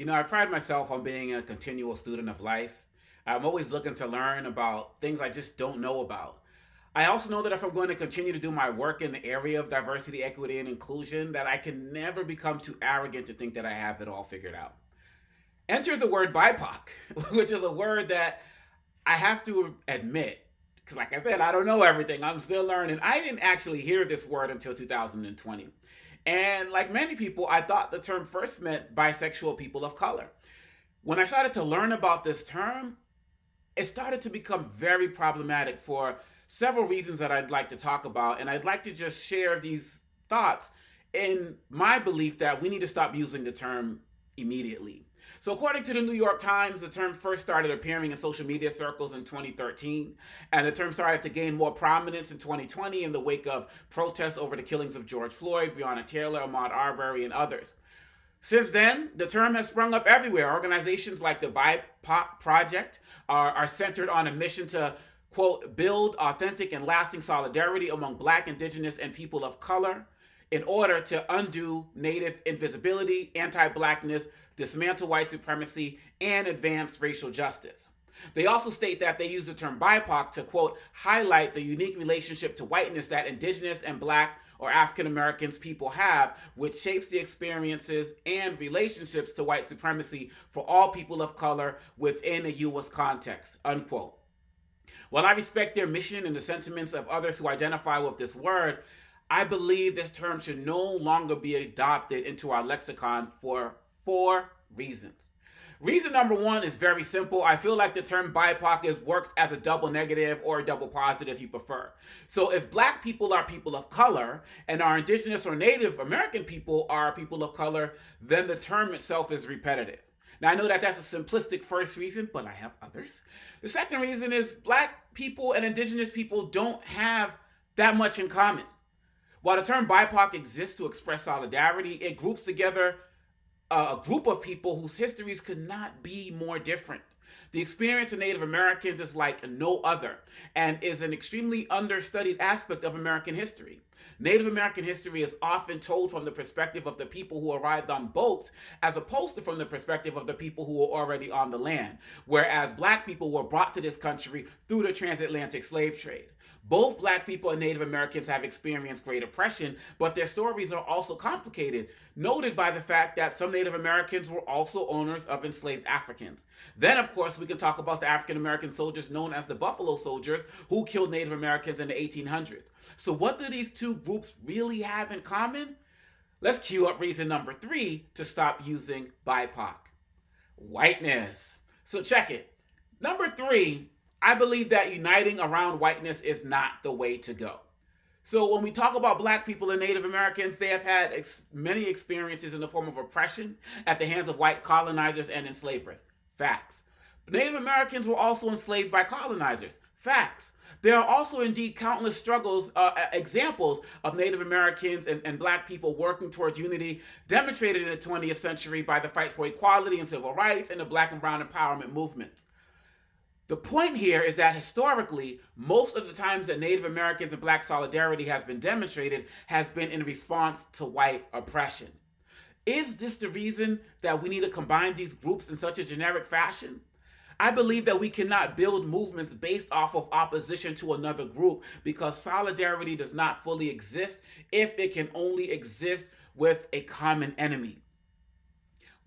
I pride myself on being a continual student of life. I'm always looking to learn about things I just don't know about. I also know that if I'm going to continue to do my work in the area of diversity, equity, and inclusion, that I can never become too arrogant to think that I have it all figured out. Enter the word BIPOC, which is a word that I have to admit, because like I said, I don't know everything. I'm still learning. I didn't actually hear this word until 2020. And like many people, I thought the term first meant bisexual people of color. When I started to learn about this term, it started to become very problematic for several reasons that I'd like to talk about. And I'd like to just share these thoughts in my belief that we need to stop using the term immediately. So, according to the New York Times, the term first started appearing in social media circles in 2013, and the term started to gain more prominence in 2020 in the wake of protests over the killings of George Floyd, Breonna Taylor, Ahmaud Arbery, and others. Since then, the term has sprung up everywhere. Organizations like the BIPOC Project are centered on a mission to, quote, build authentic and lasting solidarity among Black, Indigenous, and people of color in order to undo Native invisibility, anti-Blackness, dismantle white supremacy, and advance racial justice. They also state that they use the term BIPOC to, quote, highlight the unique relationship to whiteness that Indigenous and Black or African Americans people have, which shapes the experiences and relationships to white supremacy for all people of color within a U.S. context, unquote. While I respect their mission and the sentiments of others who identify with this word, I believe this term should no longer be adopted into our lexicon for four reasons. Reason number one is very simple. I feel like the term BIPOC works as a double negative or a double positive if you prefer. So if Black people are people of color and our Indigenous or Native American people are people of color, then the term itself is repetitive. Now I know that that's a simplistic first reason, but I have others. The second reason is Black people and Indigenous people don't have that much in common. While the term BIPOC exists to express solidarity, it groups together a group of people whose histories could not be more different. The experience of Native Americans is like no other and is an extremely understudied aspect of American history. Native American history is often told from the perspective of the people who arrived on boats as opposed to from the perspective of the people who were already on the land, whereas Black people were brought to this country through the transatlantic slave trade. Both Black people and Native Americans have experienced great oppression, but their stories are also complicated, noted by the fact that some Native Americans were also owners of enslaved Africans. Then, of course, we can talk about the African American soldiers known as the Buffalo Soldiers who killed Native Americans in the 1800s. So what do these two groups really have in common? Let's cue up reason number three to stop using BIPOC. Whiteness. So check it. Number three, I believe that uniting around whiteness is not the way to go. So when we talk about Black people and Native Americans, they have had many experiences in the form of oppression at the hands of white colonizers and enslavers. Facts. Native Americans were also enslaved by colonizers. Facts. There are also indeed countless examples of Native Americans and Black people working towards unity, demonstrated in the 20th century by the fight for equality and civil rights and the Black and Brown empowerment movement. The point here is that historically, most of the times that Native Americans and Black solidarity has been demonstrated has been in response to white oppression. Is this the reason that we need to combine these groups in such a generic fashion? I believe that we cannot build movements based off of opposition to another group because solidarity does not fully exist if it can only exist with a common enemy.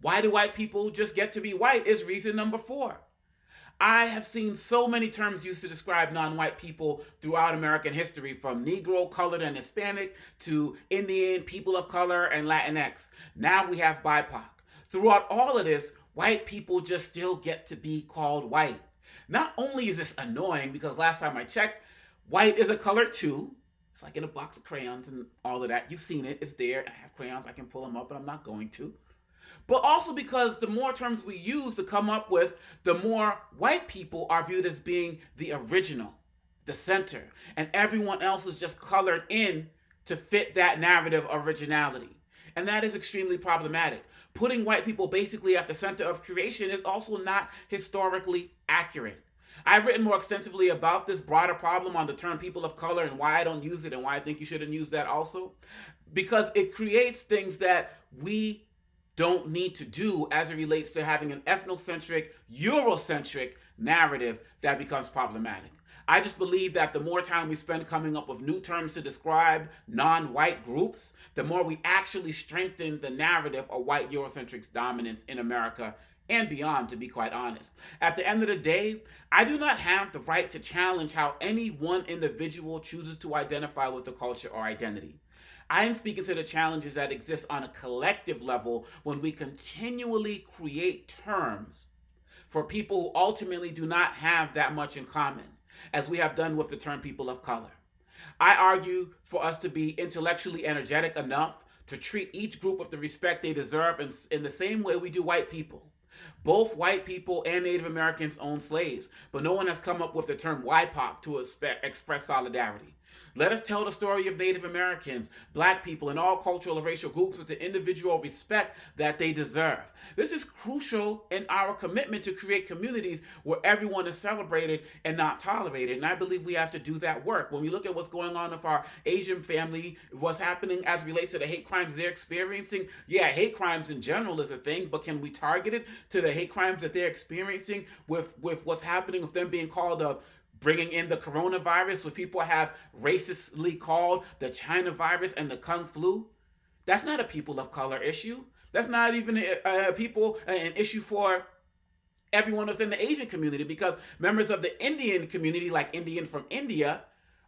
Why do white people just get to be white is reason number four. I have seen so many terms used to describe non-white people throughout American history, from Negro, colored, and Hispanic to Indian, people of color, and Latinx. Now we have BIPOC. Throughout all of this, white people just still get to be called white. Not only is this annoying, because last time I checked, white is a color too. It's like in a box of crayons and all of that. You've seen it. It's there. I have crayons. I can pull them up, but I'm not going to. But also because the more terms we use to come up with, the more white people are viewed as being the original, the center, and everyone else is just colored in to fit that narrative of originality. And that is extremely problematic. Putting white people basically at the center of creation is also not historically accurate. I've written more extensively about this broader problem on the term people of color and why I don't use it and why I think you shouldn't use that also. Because it creates things that we don't need to do as it relates to having an ethnocentric, Eurocentric narrative that becomes problematic. I just believe that the more time we spend coming up with new terms to describe non-white groups, the more we actually strengthen the narrative of white Eurocentric dominance in America and beyond, to be quite honest. At the end of the day, I do not have the right to challenge how any one individual chooses to identify with a culture or identity. I am speaking to the challenges that exist on a collective level when we continually create terms for people who ultimately do not have that much in common, as we have done with the term people of color. I argue for us to be intellectually energetic enough to treat each group with the respect they deserve in the same way we do white people. Both white people and Native Americans owned slaves, but no one has come up with the term BIPOC to express solidarity. Let us tell the story of Native Americans, Black people, and all cultural and racial groups with the individual respect that they deserve. This is crucial in our commitment to create communities where everyone is celebrated and not tolerated. And I believe we have to do that work. When we look at what's going on with our Asian family, what's happening as relates to the hate crimes they're experiencing, yeah, hate crimes in general is a thing, but can we target it to the hate crimes that they're experiencing with what's happening with them being called of bringing in the coronavirus, which people have racistly called the China virus and the Kung flu? That's not a people of color issue. That's not even an issue for everyone within the Asian community, because members of the Indian community, like Indian from India,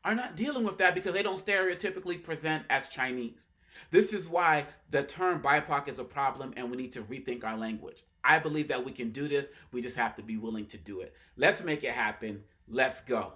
are not dealing with that because they don't stereotypically present as Chinese. This is why the term BIPOC is a problem and we need to rethink our language. I believe that we can do this. We just have to be willing to do it. Let's make it happen. Let's go.